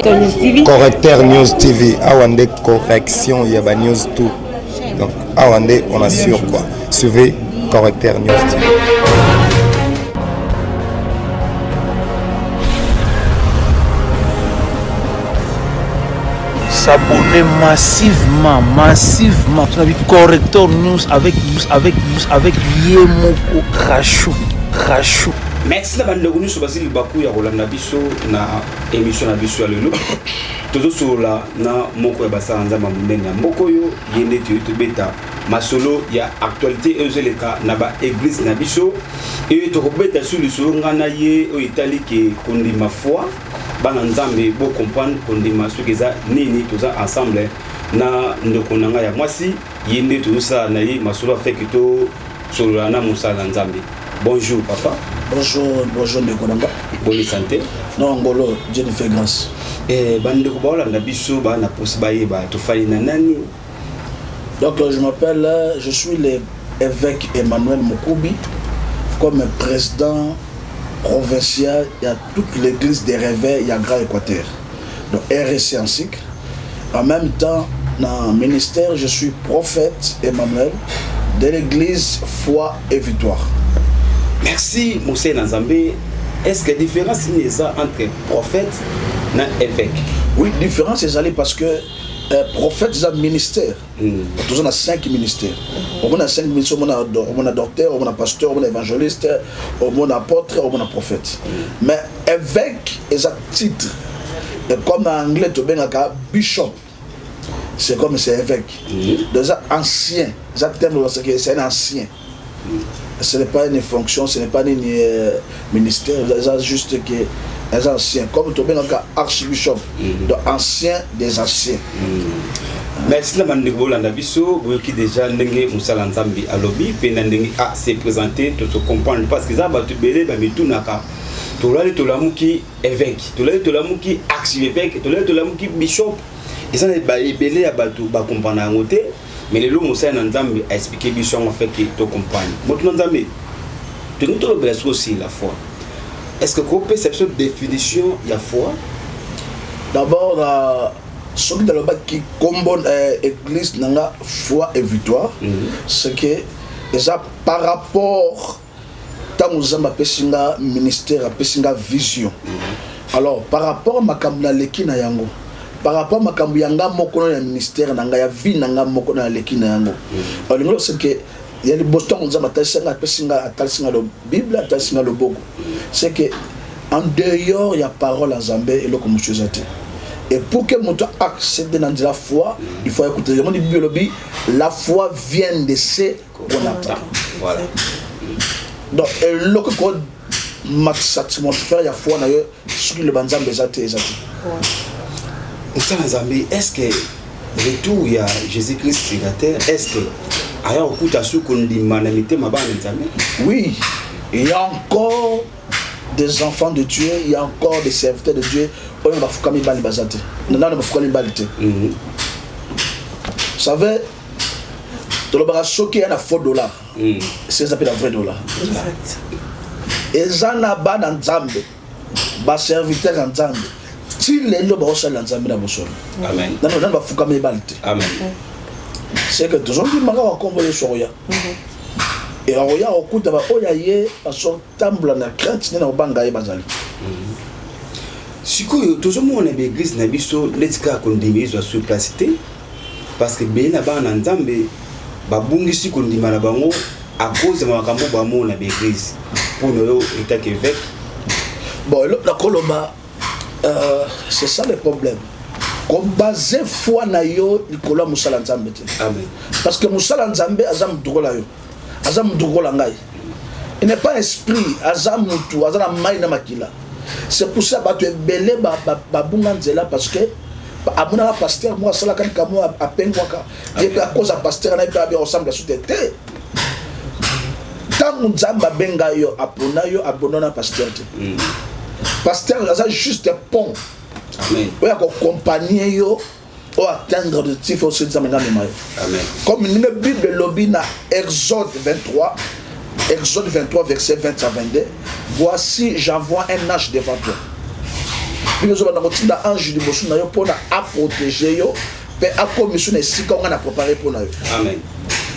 Correcteur News TV, Awande correction, il y a news tout. Donc Awande, on assure quoi. Suivez Correcteur News TV. S'abonner massivement sur Correcteur News avec Yemoko Rachou. Merci la bande de nous sur Basile Bakou ya Rolanda Bisso na émission na Bisso lelo. Todo sola na moko ya basa nzamba munene ya moko yo yende tu beta masolo ya actualité ezeleka na ba église na Bisso et to beta sur le solo ngana ye o itali ke kondi ma foi bana nzambe bo comprendre kondi ma sukeza nini toza ensemble na ndeko nanga ya mwasi yende to sa na ye masolo fait que to solo na musala nzambe. Bonjour papa. Bonjour Ndekonanga. Bonne santé. Non, Ngolo, Dieu nous fait grâce. Bande ko baola na biso ba na posibaye ba to fali na nani. Donc je suis l'évêque Emmanuel Mokubi comme président provincial il y a toute l'église des réveils il y a Grand Équateur. Donc RSC en cycle. En même temps dans le ministère je suis prophète Emmanuel de l'église Foi et Victoire. Merci Moussé Nzambé. Est-ce que la différence est entre prophète et évêque? Oui, la différence est parce que prophète c'est un ministère. On a 5 ministères. On a 5 ministères, on a docteur, on a pasteur, on a évangéliste, on a apôtre, on a prophète. Mais évêque est un titre. Et comme en anglais, tu as bishop. C'est comme c'est évêque. Donc ancien, c'est un ancien. Ce n'est pas une fonction, ce n'est pas un ministère, c'est juste que les anciens, comme tu as archbishop, donc ancien des anciens. Merci la bande de Rolanda Bisso, qui déjà n'engage Moussala Nzambi à lobby, puis n'engage à se présenter, de se comprendre, parce que ça va te béler, mais tout n'a qu'à. Tu l'as tout l'amour qui évêque, tu l'as tout l'amour qui archevêque, tu l'as tout l'amour qui bishop. Et ça n'est pas belé à battre, bah comprendre à côté. Mais les lots Moussa Nzambe a expliqué bien en fait que tu comprends. Maintenant Nzambe, tu nous trouves aussi la foi. Est-ce que vous pouvez cette définition de la foi? D'abord, ce qui est qui combine l'église nanga foi et victoire, c'est que déjà par rapport à Nzambe pesinga ministère, pesinga vision. Alors par rapport à makamna leki na yango. Par rapport à makambu yanga moko na ministère nanga ya vie nanga moko na leki na yango. Alors c'est que il y a les boston on zama tasinga pesinga atalsinga le bible atalsinga le bogo. C'est que en dehors il y a parole à Zambé et le comme chose et pour que mon accède dans la foi, il faut écouter le biologie, la foi vient de ce qu'on attend. Voilà. Donc le que maximum mon frère il y a foi na yo ce que le banzam déjà té. Est-ce que retour il y a Jésus-Christ sur la terre? Est-ce que alors oui, il y a encore des enfants de Dieu, il y a encore des serviteurs de Dieu. Vous savez, dans le bar choqué, il y a un faux dollar. C'est ça un vrai dollar. Et ça n'a pas d'ensemble, bas serviteur d'ensemble. Amen. Amen. C'est que tout le monde m'a envoyé sur Roya. Et Roya, au coup de Oyaye, à son temple, na crainte, na Obanga et Bazali. Si tout le monde est l'église, n'a biso, les cas qu'on dit, ils sont placés. Parce que bien là-bas, en Nzambe, babungi si qu'on dit malabango, à cause de ma cambo, bamo, na l'église. Pour nous, état évêque. Bon, la Colomba. C'est ça le problème. Comme basé foi na yo Nicolas Moussala Nzambe. Amen. Parce que Moussala Nzambe azam dugola yo. Azam dugola ngai. Il n'est pas esprit azam mutu azana mai na makila. C'est pour ça que tu es belé ba bunga nzela parce que amuna pasteur moi sala kan kamo a pengwaka et à cause à pasteur na ba ensemble la soute té. Tant Nzamba benga yo apona yo abonona pasteur. Pasteur a juste un pont. Amen. Il y a accompagner yo ou atteindre le tif au Seigneur. Amen. Comme une Bible lobby na Exode 23 verset 20 à 22. Voici j'envoie un ange devant toi. bino zo bana kotinda ange liboso na yo pona a protéger yo pe a commission esika on a préparé pour na yo. Amen.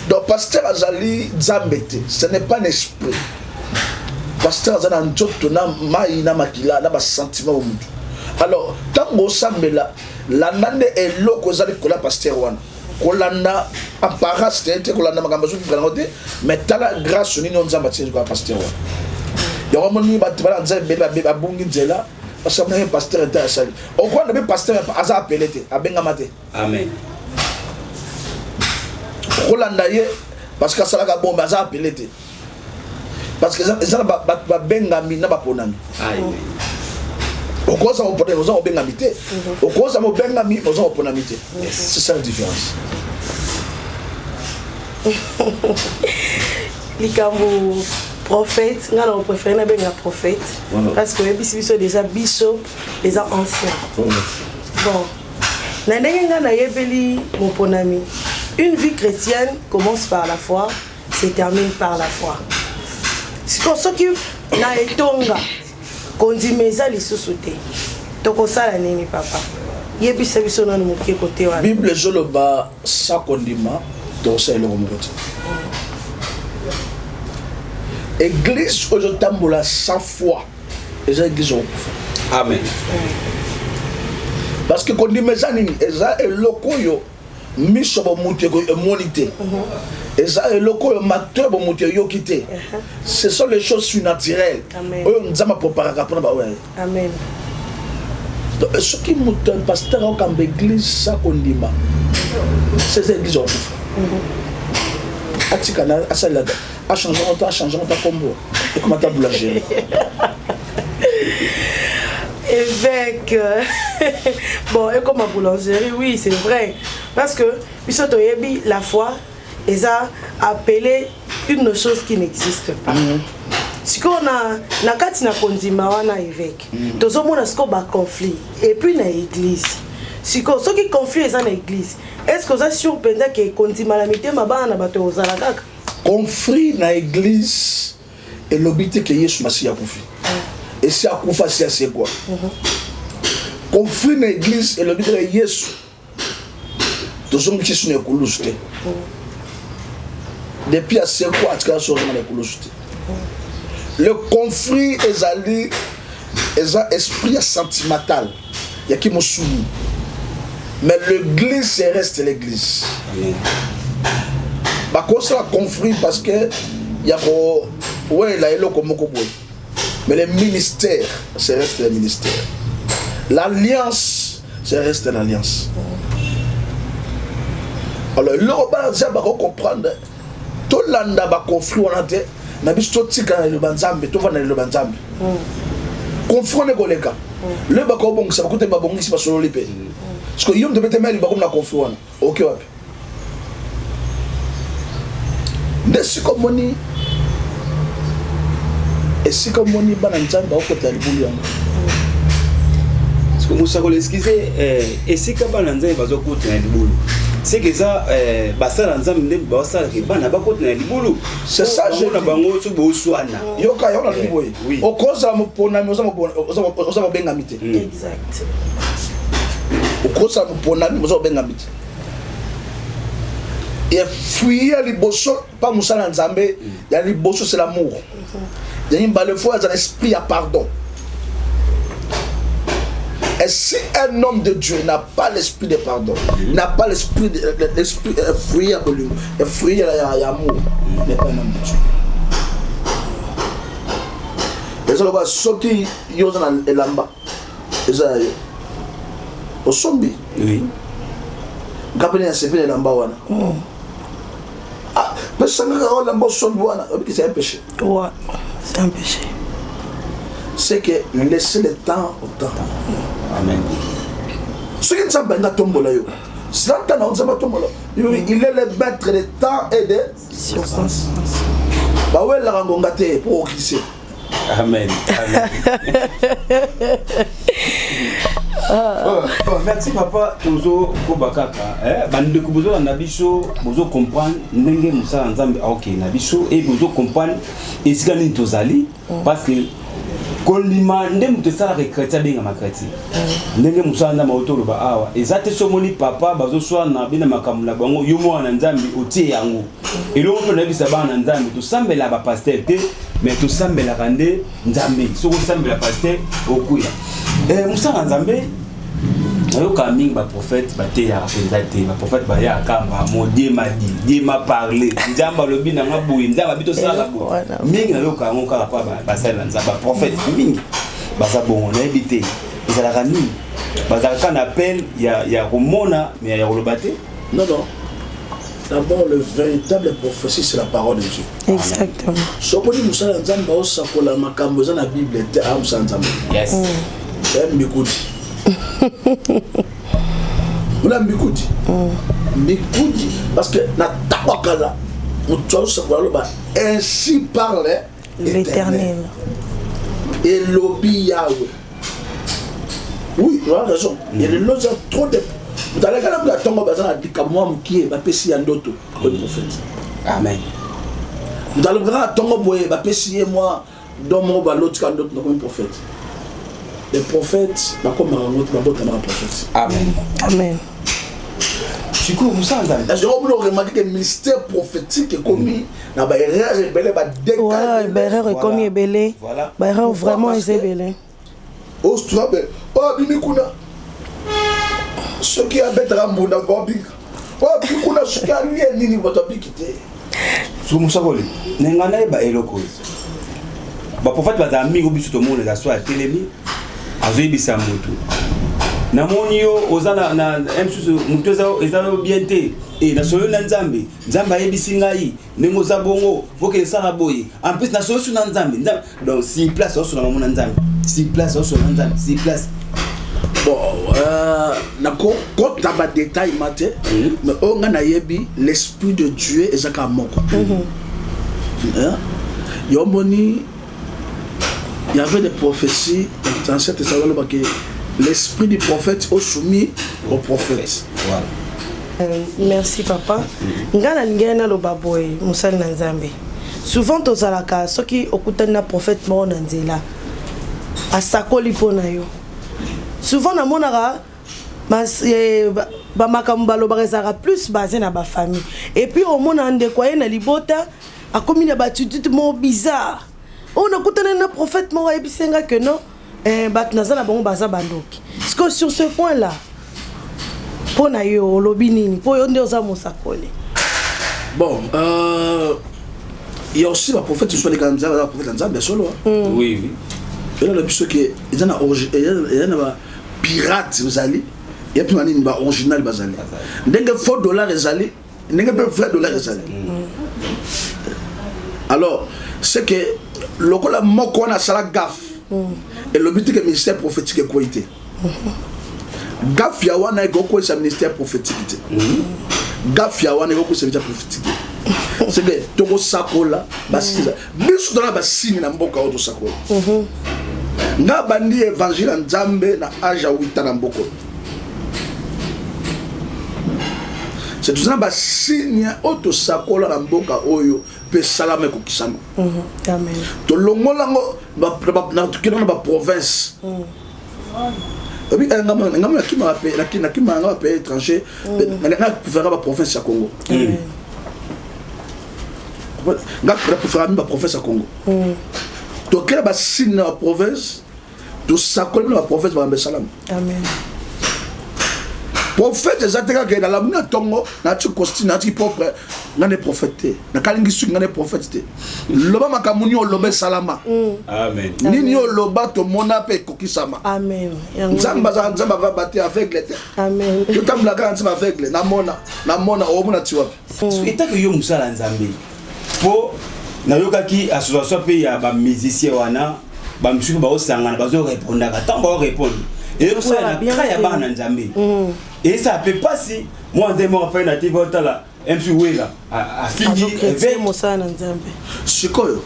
Donc pasteur azali Zambete, ce n'est pas un esprit. Pasteur azana njoto na mai na makila na ba sentiment mutu. Alors tango sambela la nande eloko zali kola pasteur wana. Kolanda apparat c'était kolanda makambo zo vivre ngote mais tala grâce ni non zamba tshezi kwa pasteur wana. Yo moni ba tibala nzembe ba bungi nzela parce que mon pasteur était à sali. Au quoi le pasteur aza appelé te abenga mate. Amen. Kolanda ye parce que ça la bombe aza appelé te. Parce que ça ba benga mi na ba ponami. Amen. Au quoi ça on peut nous en benga mité. Au quoi ça mo benga mi nous en ponami te. C'est ça la différence. Likambo prophète, nga na préféré na benga prophète parce que biso déjà biso les anciens. Bon. Na ndenge nga na yebeli mon ponami. Une vie chrétienne commence par la foi, se termine par la foi. C'est pour ça que na etonga kondimeza lisusu te. Tokosala nini papa? Yebisa biso na mokie côté wana. Bible zoloba sa kondima to sa eloko moko. Église aujourd'hui tambola sans foi. Les églises ont Amen. parce que quand dit mes amis, eza eloko yo miso bo muté ko monité. Eza eloko yo mateur bo muté yo kité. Ce sont les choses surnaturelles. Oyo nzama préparaka pour ba ouais. Amen. Donc ce qui muté pasteur au camp église ça kondima. Ces églises ont atikana asala a changé mon combo et comment ta boulangerie. Évêque bon et comme ma boulangerie oui c'est vrai parce que bisoto yebi la foi ils a appelé une chose qui n'existe pas. Si on a na kati na kondima wana évêque tozo mona sko ba conflit et puis na église si ko so qui conflit est en église est-ce que ça surprendre que kondima la mité mabana na bato ozala kaka conflit na église et l'obité que Yesu Masiya kufi. Et si à kufa c'est quoi? Conflit na église et l'obité que Yesu tozongi kisu na kuluste. Depuis à c'est quoi atika so na kuluste. Le conflit ezali eza esprit sentimental. Ya ki mosuni. Mais l'église reste l'église. Amen. Bah cause la conflit parce que il y a ouais là eloko moko boy. Mais le ministère c'est reste le ministère. L'alliance c'est reste l'alliance. Alors le ba za ba comprendre to landa ba conflit on a te na biso tika le banzambe to vana le banzambe. Conflit ne koleka. Le ba ko bongisa ba kote ba bongisi ba solo lipe. Parce que yom de bete meli ba comme na conflit wana. OK wapi. Ndesi komoni esi komoni bana nzamba okota libulu yango parce que musako l'excuser esi ka bana nzamba bazo kota na libulu c'est que ça basala nzamba nde basala ke bana bakota na libulu c'est ça je na bango so bo swana yoka yona liboye okoza mopona oza mobenga mite exact okoza mopona oza mobenga mite et fuir liboso pas musala nzambe ya liboso c'est l'amour. Il y a une balle foi dans l'esprit à pardon. Et si un homme de Dieu n'a pas l'esprit de pardon, n'a pas l'esprit de fuir de lui, et fuir l'amour, n'est pas un homme de Dieu. Les gens voient ceux qui osent dans l'amba, ils ont au sombi. Oui. Gabelin c'est bien l'amba wana. Ah, mais ça n'a pas l'amba sombi wana, c'est un péché. Ouais. C'est un péché. C'est que laisser le temps au temps. Amen. Ce qui ne s'appelle pas tombola yo. C'est là que nous avons tombola. Il est le maître de temps et de circonstances. Bah ouais la rangongate pour glisser. Amen. Amen. Bon, merci papa tozo kobakaka bande ko bozo na biso bozo comprendre ndenge musala nzambe OK na biso et bozo comprendre esika ni tozali parce que kolima nde mutu esalaka chrétien abengama chrétien ndenge mosala nzambe otoloba awa eza te so omoni papa bazoswana bina makambo na bango yo mwana na nzambe otie yango elongo mpe nayebisa bana na nzambe tosambela bapaster te mais tosambelaka nde nzambe soki osambela paster okuya mosala na nzambe nayoka mingi baprofete bateyaka mpenza te baprofete bayaka kamba die ma parle nzambe alobi nanga boye nzambe abi tosalaka boye mingi nayoka yango kaka mpa basali na nzambe baprofete mingi baza bongo nayebi te ezalaka nini bazalaka na appel ya komona mais ya koloba te non. D'abord, le véritable prophétie, c'est la parole de Dieu. Exactement. Si on dit que Moussa Nzamba, on sait que la makamboza na Bible était à Moussa Nzamba. Yes. C'est Mbikoudi. On a Mbikoudi. Mbikoudi. Parce que na tabakala, ainsi parlait l'Éternel. Et l'obi Yahweh. Oui, tu as raison. Il y a des lois trop de... Vous allez regarder la tombe bazana dit comme moi qui est bapesi yandoto comme prophète. Amen. Vous allez regarder la tombe boye bapesi moi dans mon balot kandoto comme prophète. Les prophètes ba comme rangot ba bota na prophète. Amen. Amen. Chico Moussa Nzambe. Est-ce que vous remarquez que le ministère prophétique est commis na ba erreur rebelle ba décalé. Ouais, ba erreur est commis belé. Voilà. Ba erreur vraiment est belé. Oh strabe. Oh bimikuna. Ce qui a bête Rambunda Gobik. Oh, puis qu'on a ce qui a rien ni votre piquité. Sous Moussa Goli, n'engana ba eloko. Ba prophète ba zami go biso to monde la so a telemi. Azoyi bisa mutu. Na monio ozana na emsusu mutu ezalo bien te. Et na solo na nzambe, nzamba yebisi ngai, nengo za bongo, voke esala boye. En plus na solo na nzambe, donc si place oso na mona nzambe. Si place oso na nzambe, si place. Bon, quand tu as des détails, mais on a l'esprit de Dieu et Zaka Moko. Il y avait des prophéties dans cette salle que l'esprit du prophète est soumis au prophète. Voilà. Merci papa. Ngana ngena lo baboy musali na nzambe. Souvent tozalaka soki okutana prophète mo na nzela. Asakoli pona yo. Souvent na monara ba makambo balobaka plus basé na ba famille et puis au mona ndekwa na libota akomi na batitude mo bizarre on a kutana na prophète mo ebisenga que non bat nazana bango baza bandoki parce que sur ce point là pona yo lobi nini po yo ndeoza mosakole. Bon il y a aussi la prophète sur les gamza la prophète nzambe solo. Oui. Et là le plus que il y en a pirate bazali et puis mani ba original bazali ndenge faux dollar ezali ndenge pe vrai dollar ezali. Alors c'est que lokola moko na sala gaffe et le but que ministère prophétique est qualité gaffe ya wana ego ko sa ministère prophétique gaffe ya wana ego ko sa ministère prophétique c'est que toko sakola basila biso dans la basine na mboka auto sakola nga bandi évangile nzambe na âge 8 ans na mboko. C'est tout ça ba signe auto sakola na mboka oyo pe salama ko kisama. Amen. To longolango ba na tukina na ba province. Obi ngam kima pe na kima nga pe étranger na faire ba province ya Congo. Nga pour faire ba province ya Congo. To kera ba signe na province to sakola na prophète ba salam. Amen. Prophète ezateka ke na lamuna tongo na tu costume na tu propre na ne prophète na kalingi su na ne prophète loba makamuni o lobe salama. Amen. Nini o loba to mona pe kokisama. Amen. Nzamba va battre aveugle. Amen. Yo tambla ka nzamba aveugle na mona o mona tiwa. Eta que yo musala nzambe. Po na yokaki association pe ya ba musicien wana ba msuku ba osangana bazo répondre ka tant ba répondre et pour ça na ya ba na nzambe et ça peut pas si moi ndemo en fait na TV otala MC Wela a fini avec musala na nzambe sikoyo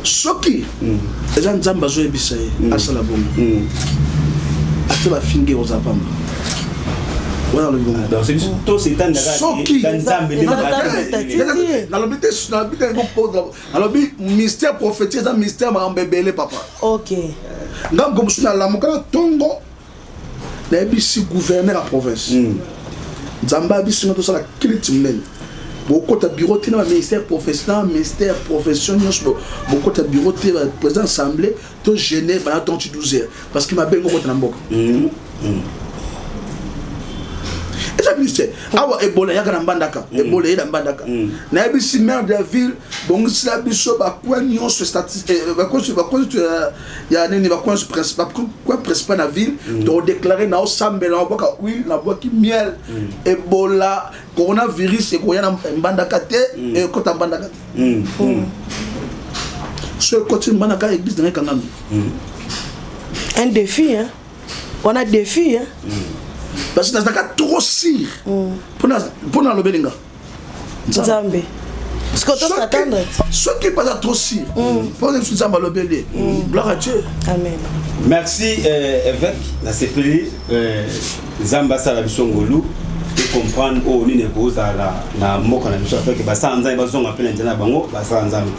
soki eza nzambe azo ebisa ye asala bongo ate ba finge ozapamba wana le bon donc c'est tout c'est tant Soki. nalobi mystère prophétique eza mystère makambo ebele papa ok nga gomosu nalamuka na ntongo nayebisi gouverneur ya province nzambe abisinga tosala kiliti monene bokota bureau te na baministère profession nyonso bokota bureau te président assemblée to gêné bana tonti 12 heures parce que mabengi okota na mboka eza ministère awa ebola yaka na mbandaka ebola yeda mbandaka nayebisi maire de la ville bongisila biso bakwa nyonso ya nini bakwa principal na ville todéclare na osambela na boka huile na boki miel ebola coronavirus ekoya na mbandaka te ekota mbandaka te so ekoti mbandaka église na ekangami un défi hein on a défi hein parce que nazalaka trop sire mpona alobelinga nzambe parce que on s'attendre soki baza trop sire mpona nzambe alobeli gloire à Dieu amen merci évêque na sepeli nzambe asala biso ngolu et comprendre oyo nini ekozala na mboka na biso afeke basala nzambe bazonga mpe na nzela na bango basala nzambe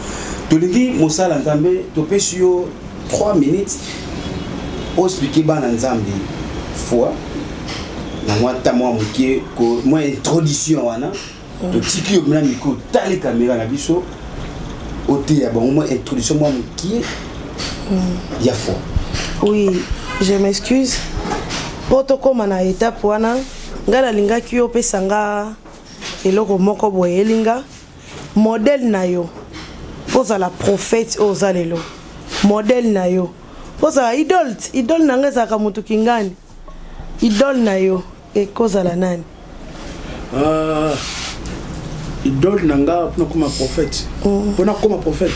tolingi mosala nzambe topesi yo 3 minutes oexplike bana nzambe foi na mwata mwa mokie ko mwa introduction wana totiki yo mna miko tali caméra na biso ote ya bango mwa introduction mwa mokie ya foi. Oui, je m'excuse. Protokoma na étape wana nga nalingaki yo pesa nga eloko moko boye elinga modèle na yo pozala prophète oza lelo modèle na yo pozala idole na nga ezalaka motu kingani idole na yo ekozala nani idole na nga mpona koma prophète mpona koma prophète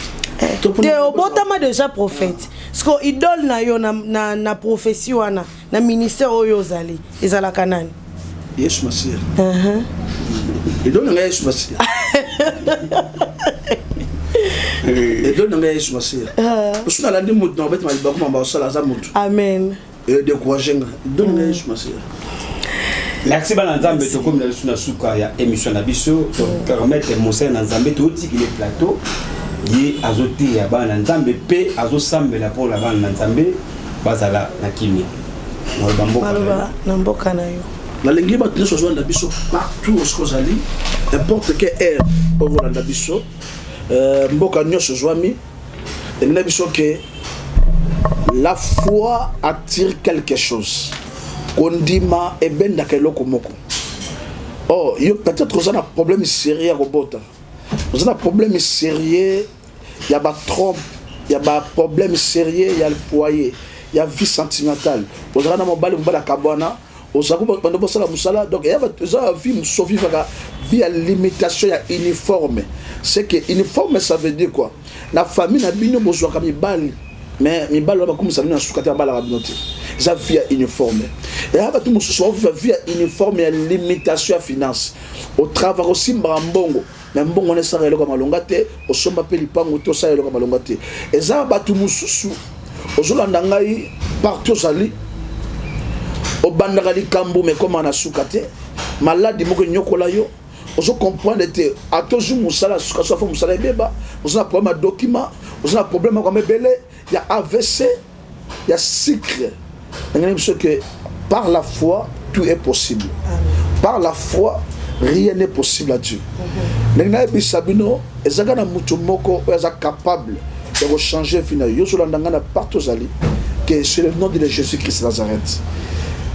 te obotama déjà prophète siko idole na yo na prophétie wana na ministère oyo ozali ezalaka nani Yesu Masiya idole na nga Yesu Masiya idole na nga Yesu Masiya parce que nalandi motu na obeti malibako mamba osala aza motu amen découragé nga idole na nga Yesu Masiya. Merci bana nzambe tokomi na biso na suka ya émission na biso to permettre monseigneur na nzambe totiki le plateau ye azote ya bana nzambe pe azosambela pour la bana nzambe bazala na kimia na mboka na yo nalingi bato nyonso ozolanda biso partout osiko ozali n'importe quelle aire okolanda biso mboka nyonso ozwami elingi na biso ke la foi attire quelque chose kondima ebendaka eloko moko oh yo peut-être oza na problème sérieux ya kobota oza na problème sérieux ya batrompe ya baproblème sérieux ya foyer ya vie sentimentale ozaka na mobali akabwana ozaka bando bosala musala donc ya eza vie musovivaka vie ya limitation ya uniforme c'est que uniforme ça veut dire quoi na famille na bino bozwaka mibali mais mibali bakomisa bino na suka te bala bino te eza vie ya uniforme et ya bato mosusu baviva vie ya uniforme ya limitation ya finance otravaille osimbaka mbongo mais mbongo wana esaka eloko ya malonga te osomba mpe lipango te osala eloko ya malonga te eza bato mosusu ozolanda ngai partout ozali obandaka likambo me koma na suka te maladi moko enyokola yo ozo comprendre te atozu musala suka so fo musala ebeba ozo na problème ya document ozo na problème kwa mebele ya AVC ya cycle ngene biso que par la foi tout est possible. Par la foi rien n'est possible à Dieu. Ngene bisabino ezaka na mutu moko oza capable de changer final yo so landanga na partout ozali que c'est le nom de Jésus-Christ de Nazareth.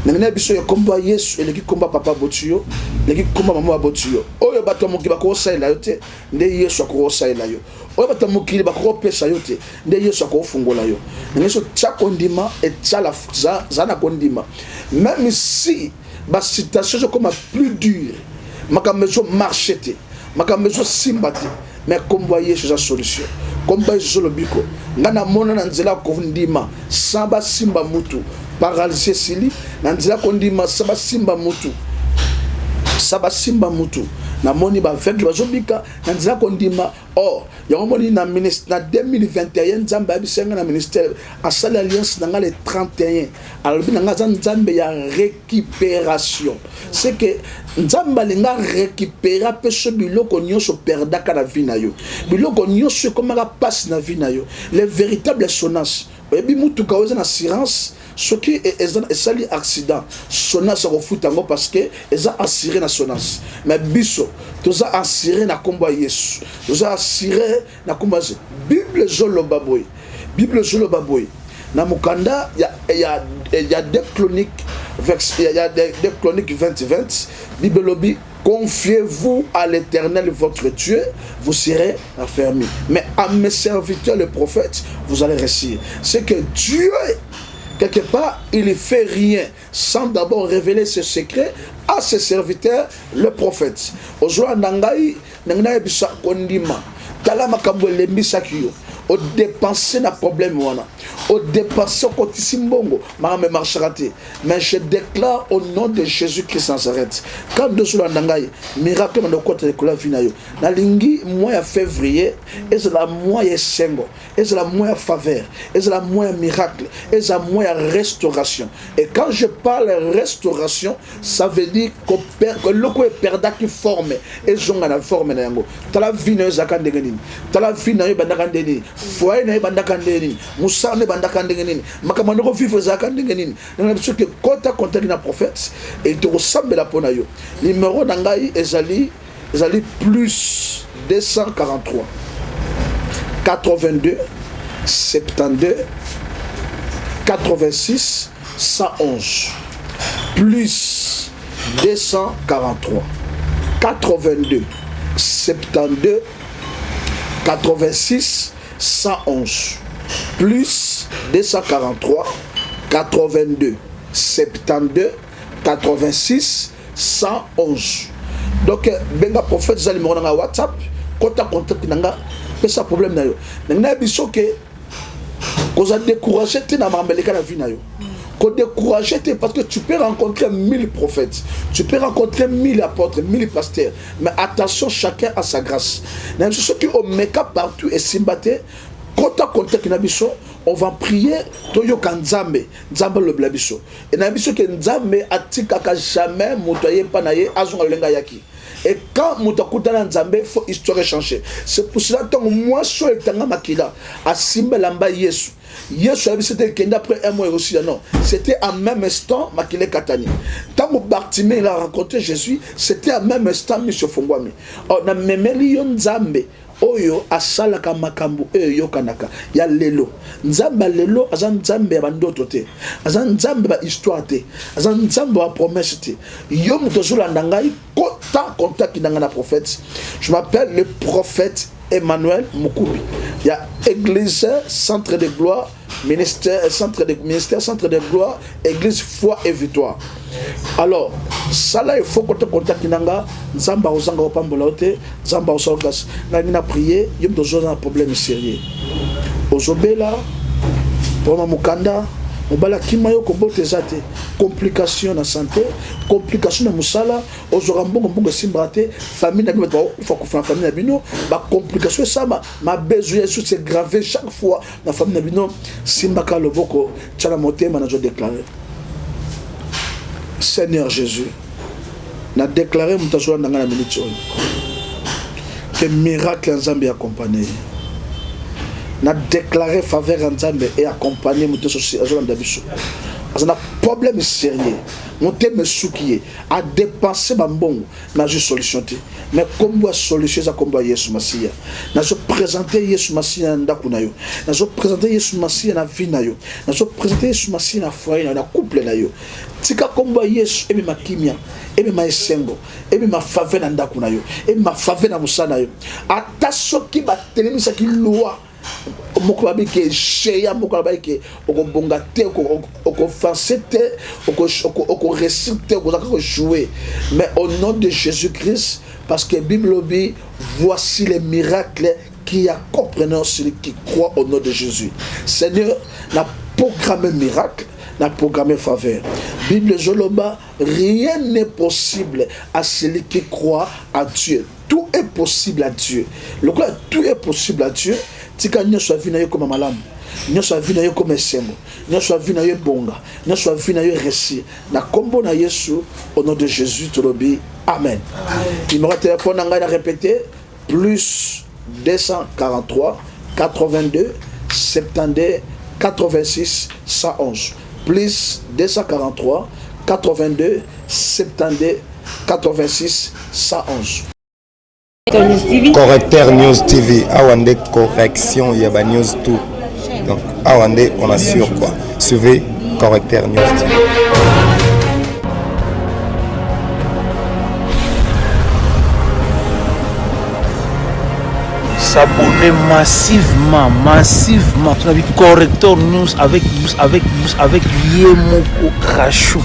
Nangana biso ya komba Yesu eleki komba papa botuyo eleki komba mama botuyo oyo bato moki bakosaila yote nde Yesu akosaila yo oyo bato moki bakopesa yote nde Yesu akofungola yo ngeso tsa kondima et tsa la zana kondima même si ba situation comme plus dure makamezo marchete makamezo simbati mais komba Yesu za solution komba Yesu lobiko ngana mona na nzela kondima samba simba mutu paralysé sili na nzela kondima saba simba mutu saba simba mutu na moni ba vek bazobika na nzela kondima yango moni na ministre na 2021 nzambe abisenga na ministère asali alliance nanga le 31 alobi nanga za nzambe ya récupération c'est que nzambe alinga récupérer peso biloko nyonso perdaka na vie na yo biloko nyonso ekomaka passe na vie na yo les véritables sonances oyebi mutuka oza na assurance soki esali accident sonance akofuta yango parce que eza assuré na sonance mais biso toza assuré na kombo ya yesu toza assuré na kombo ya bible ezoloba boye na mokanda ya 2 chroniques 20 bible lobi confiez-vous à l'Éternel votre Dieu, vous serez affermis. Mais à mes serviteurs, les prophètes, vous allez réussir. C'est que Dieu, quelque part, il ne fait rien sans d'abord révéler ses secrets à ses serviteurs, les prophètes. Aujourd'hui, nangai bisa kondima, kala makambo lembisa kiyo. Au dépenser na problème wana au dépenser au kotisimbongo marame marcharaté mais je déclare au nom de Jésus-Christ Nazareth quand de cela nangai miracle na côté de la vie na yo na lingi mois de février et c'est la mois de sengo et c'est la mois de faveur et c'est la mois de miracle et c'est la mois de restauration et quand je parle restauration ça veut dire que le ko perda qui forme et zonga na forme na yango tala vie na zakande ngeni tala vie na yo bandaka ndeni foyer na bandaka ndeni musane bandaka ndeni makamano ko vivre zakande ngeni na biso que kota contact na prophète et te ressemble la pona yo numéro nangai ezali plus 243 82 72 86 111 plus 243 82 72 86 111 plus 243 82 72 86 111 donc benga prophète za numéro na WhatsApp kota contact nanga pesa problème na yo nanga biso ke koza décourager te na mambeleka na vie na yo ko décourager te parce que tu peux rencontrer 1000 prophètes, tu peux rencontrer 1000 apôtres, 1000 pasteurs, mais attention, chacun a sa grâce. Même ceux qui ont meka partout et simbate, quand tu as contact nabiso, on va prier toyo kanzambe, nzambe le blabiso. Et nabiso que nzambe atika ka jamais motoye panaye azonga lenga yaki. Et quand Moutakoutana Nzambe, faut histoire changer. C'est pour cela que moi, je suis en makila, à Simbalamba Yesu. Yesu, c'était après un mois aussi, non. C'était en même instant, Makile Katani. Tant que Bartimée a rencontré Jésus, c'était en même instant, M. Fongwami. On a même Nzambe. Oyo asalaka makambu eyo kanaka ya lelo nzamba lelo azan nzambe ba ndoto te azan nzambe ba histoire te azan nzambe ba promesse te yo muto zolanda ngai kota contact nanga na prophète. Je m'appelle le prophète Emmanuel Mukubi. Il y a Église Centre de Gloire, ministère Centre de Gloire, Église Foi et Victoire. Alors, ça là il faut que tu contactes nanga nzamba ozanga opambola ote nzamba osogas na prier yom dozo na problème sérieux ozobela pour mukanda mobala kimayo ko bote zate complication na santé complication na musala ozora mbongo simbrate famille na bino faut que famille na bino ba complication ça ma besoin c'est gravé chaque fois na famille na bino simbaka loboko tchala motema na jo déclarer Seigneur Jésus, n'a déclaré mutasura dans la minute que miracle en Zambie accompagné. N'a déclaré faveur en Zambie et accompagné mutasura dans la biso. Un problème sérieux. Mon thème soukié a dépensé ma bon n'a juste solution. Mais comme solution ça comme Yesu Masia. N'a je présenté Yesu Masia ndakunayo. N'a je présenté Yesu Masia na vie na yo. N'a je présenté Yesu Masia na foyer na couple na yo. Tika comme Yesu et ma kimia et ma esengo et ma faveur na ndakunayo et ma faveur na musana yo. Ata soki ba telemisa ki loi moko babike cheya moko babike okobonga te okofenser te okoresiter okozaka jouer mais au nom de Jésus-Christ parce que Bible dit voici les miracles qui accompagnent celui qui croit au nom de Jésus. Seigneur, la programme miracle na programme faveur. Bible Joloba, rien n'est possible à celui qui croit à Dieu. Tout est possible à Dieu. Le quoi, tout est possible à Dieu. Tika nyoswa vina yo comme malam. Nyoswa vina yo comme semo. Nyoswa vina yo bonga. Nyoswa vina yo récit. Na kombo na Yesu au nom de Jésus tolobi. Amen. Numéro de téléphone on a répété plus 243 82 72 86 111 plus 243 82 72 86 111. Correcteur News TV, Awande correction, il y a news tout. Donc, Awande, on assure quoi. Suivez Correcteur News TV. S'abonner massivement. Tu as vu Correcteur News avec Yemoko Rachou.